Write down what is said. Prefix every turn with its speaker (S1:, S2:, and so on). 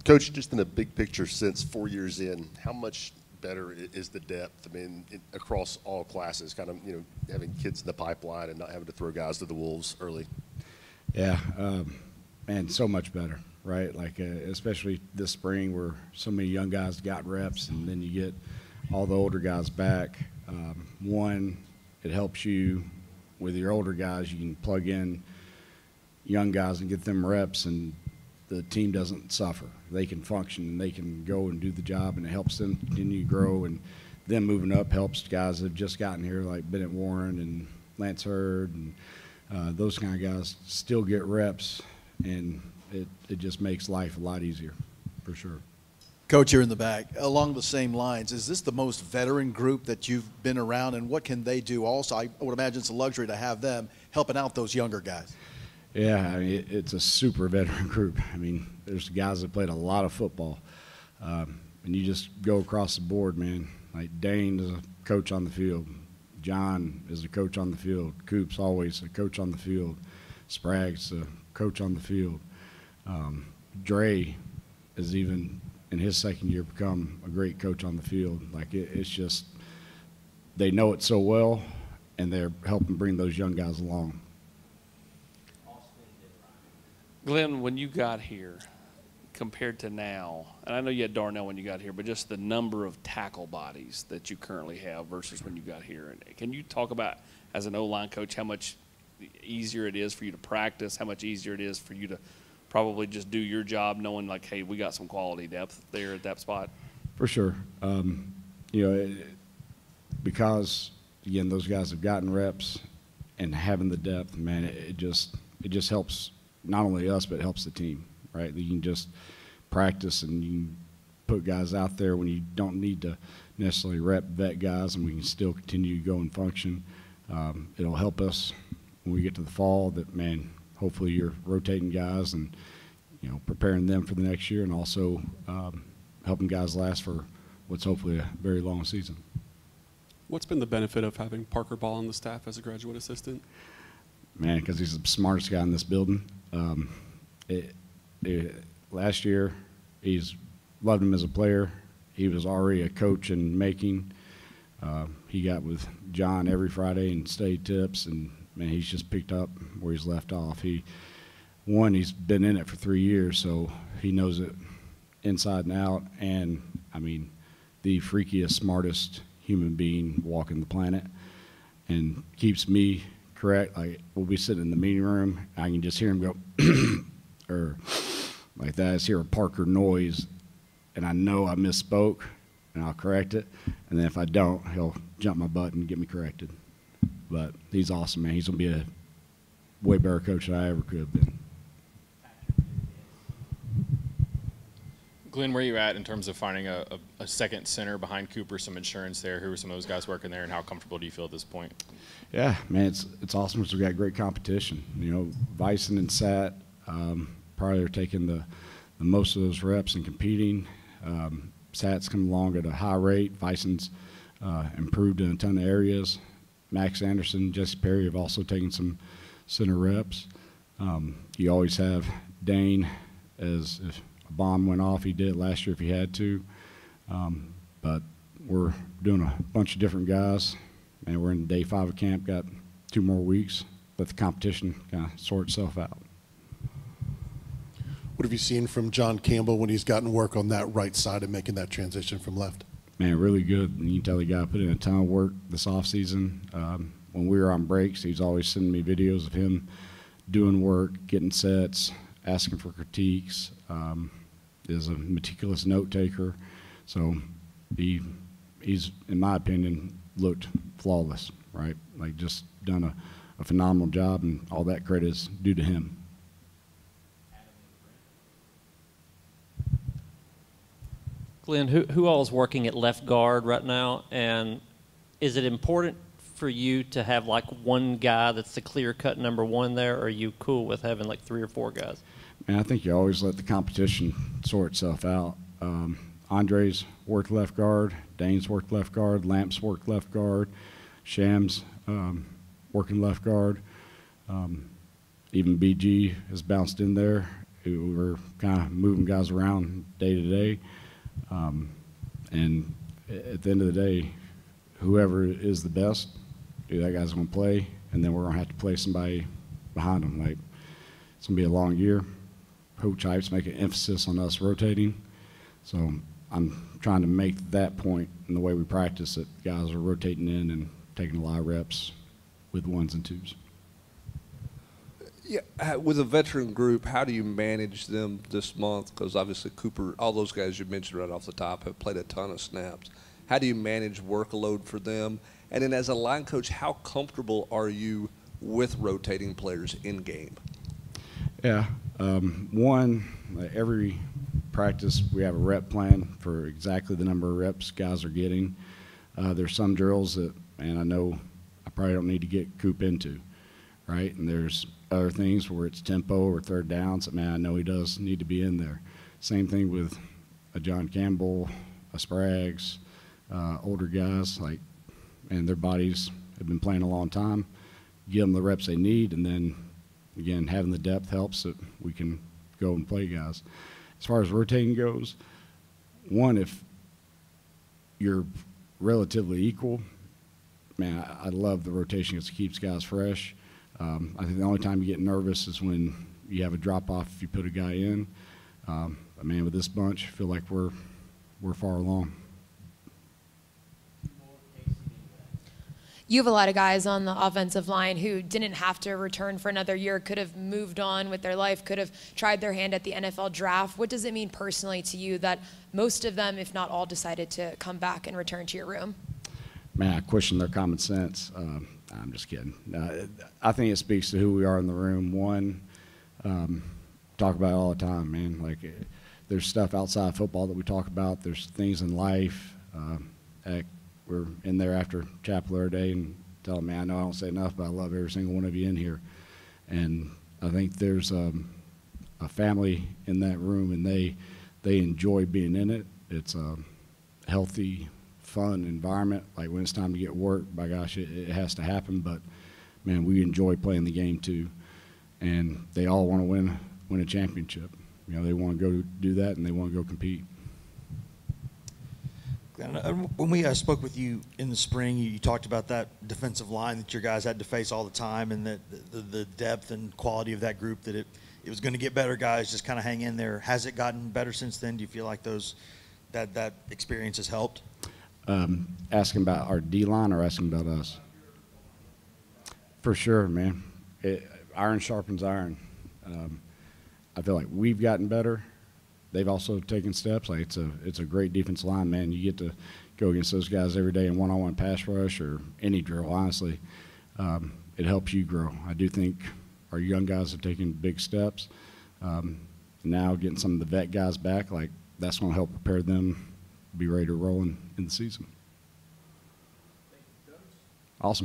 S1: Coach, just in a big picture, since 4 years in, how much better is the depth? I mean, across all classes, kind of, having kids in the pipeline and not having to throw guys to the wolves early.
S2: Yeah, man, so much better, right? Like, especially this spring where so many young guys got reps, and then you get all the older guys back. One, it helps you with your older guys. You can plug in young guys and get them reps, and the team doesn't suffer. They can function and they can go and do the job, and it helps them continue to grow. And them moving up helps guys that have just gotten here, like Bennett Warren and Lance Hurd, and those kind of guys still get reps, and it just makes life a lot easier, for sure.
S3: Coach, you're in the back. Along the same lines, is this the most veteran group that you've been around, and what can they do also? I would imagine it's a luxury to have them helping out those younger guys.
S2: Yeah, I mean, it's a super veteran group. I mean, there's guys that played a lot of football, and you just go across the board, man. Like Dane is a coach on the field. John is a coach on the field. Coop's always a coach on the field. Sprague's a coach on the field. Dre is even in his second year become a great coach on the field. Like it's just, they know it so well, and they're helping bring those young guys along.
S4: Glenn, when you got here compared to now, and I know you had Darnell when you got here, but just the number of tackle bodies that you currently have versus when you got here. And can you talk about, as an O-line coach, how much easier it is for you to practice, how much easier it is for you to probably just do your job knowing, like, hey, we got some quality depth there at that spot? For sure.
S2: Because, again, those guys have gotten reps and having the depth, man, it just helps not only us, but it helps the team, right? You can just practice and you can put guys out there when you don't need to necessarily vet guys, and we can still continue to go and function. It'll help us when we get to the fall that, man, hopefully you're rotating guys and, preparing them for the next year, and also helping guys last for what's hopefully a very long season.
S5: What's been the benefit of having Parker Ball on the staff as a graduate assistant?
S2: Man, because he's the smartest guy in this building. Last year, he's loved him as a player. He was already a coach in making. He got with John every Friday and studied tips, and man, he's just picked up where he's left off. He's been in it for 3 years, so he knows it inside and out. And I mean, the freakiest, smartest human being walking the planet, and keeps me correct. Like, we'll be sitting in the meeting room, I can just hear him go or like that. I just hear a Parker noise, and I know I misspoke, and I'll correct it. And then if I don't, he'll jump my butt and get me corrected. But he's awesome, man. He's gonna be a way better coach than I ever could have been.
S6: Glenn, where are you at in terms of finding a second center behind Cooper, some insurance there? Who are some of those guys working there, and how comfortable do you feel at this point?
S2: Yeah, man, it's awesome because we got great competition. Bison and Sat probably are taking the most of those reps and competing. Sat's come along at a high rate. Bison's improved in a ton of areas. Max Anderson, Jesse Perry have also taken some center reps. You always have Dane, as if a bomb went off, he did it last year if he had to. But we're doing a bunch of different guys, and we're in day 5 of camp, got 2 more weeks. Let the competition kind of sort itself out.
S7: What have you seen from John Campbell when he's gotten work on that right side and making that transition from left?
S2: Man, really good. And you can tell the guy put in a ton of work this offseason. When we were on breaks, he's always sending me videos of him doing work, getting sets, asking for critiques. Is a meticulous note taker. So he's, in my opinion, looked flawless, right? Like, just done a phenomenal job, and all that credit is due to him.
S8: Glenn, who all is working at left guard right now, and is it important for you to have like one guy that's the clear-cut #1 there, or are you cool with having like 3 or 4 guys?
S2: Man, I think you always let the competition sort itself out. Andre's worked left guard, Dane's worked left guard, Lamp's worked left guard, Sham's working left guard. Even BG has bounced in there We're kind of moving guys around day to day. And at the end of the day, whoever is the best, that guy's going to play, and then we're going to have to play somebody behind them. Like, it's going to be a long year. Coach Hype's making emphasis on us rotating. So I'm trying to make that point in the way we practice that guys are rotating in and taking a lot of reps with ones and twos.
S9: Yeah, with a veteran group, how do you manage them this month? Because obviously Cooper, all those guys you mentioned right off the top have played a ton of snaps. How do you manage workload for them? And then as a line coach, how comfortable are you with rotating players in game?
S2: Yeah, every practice we have a rep plan for exactly the number of reps guys are getting. There's some drills that, man, I know I probably don't need to get Coop into, right? And there's other things where it's tempo or third downs that, man, I know he does need to be in there. Same thing with a John Campbell, a Spraggs, older guys, like, and their bodies have been playing a long time. Give them the reps they need, and then, again, having the depth helps that we can go and play guys. As far as rotating goes, one, if you're relatively equal, man, I love the rotation because it keeps guys fresh. I think the only time you get nervous is when you have a drop-off if you put a guy in. But, man, with this bunch, I feel like we're far along.
S10: You have a lot of guys on the offensive line who didn't have to return for another year, could have moved on with their life, could have tried their hand at the NFL draft. What does it mean personally to you that most of them, if not all, decided to come back and return to your room?
S2: Man, I question their common sense. I'm just kidding. I think it speaks to who we are in the room. One, talk about it all the time, man. Like, there's stuff outside football that we talk about. There's things in life. We're in there after chapel every day and tell them, man, I know I don't say enough, but I love every single one of you in here. And I think there's a family in that room, and they enjoy being in it. It's a healthy, fun environment. Like, when it's time to get work, by gosh, it has to happen. But, man, we enjoy playing the game too. And they all want to win a championship. You know, they want to go do that, and they want to go compete.
S11: When we spoke with you in the spring, you talked about that defensive line that your guys had to face all the time, and that the depth and quality of that group, that it was going to get better. Guys just kind of hang in there. Has it gotten better since then? Do you feel like that experience has helped?
S2: Asking about our D-line or asking about us? For sure, man. Iron sharpens iron. I feel like we've gotten better. They've also taken steps. Like, it's a great defensive line, man. You get to go against those guys every day in one-on-one pass rush or any drill, honestly. It helps you grow. I do think our young guys have taken big steps. Now getting some of the vet guys back, like, that's going to help prepare them to be ready to roll in the season. Awesome.